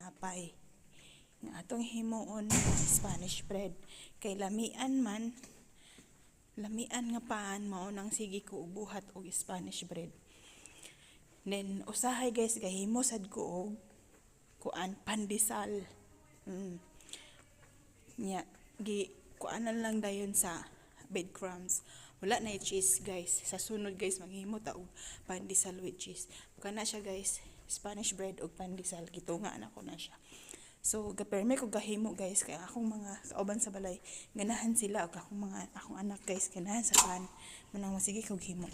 apay nga atong himuon Spanish bread. Kay lamian nga paan mao nang sige ko buhat og Spanish bread. Then usahay guys, gahimo sad ko og kuan pandesal. Nya gi kuanan lang dayon sa breadcrumbs. Wala na cheese guys. Sa sunod guys maghimo ta og pandesal with cheese. Kana siya guys, Spanish bread og pandesal, gitunga na ko na siya. So gaperme ko gahimo guys, kay akong mga kauban sa balay ganahan sila, og akong anak guys ganahan sa kan manang masige kog himo.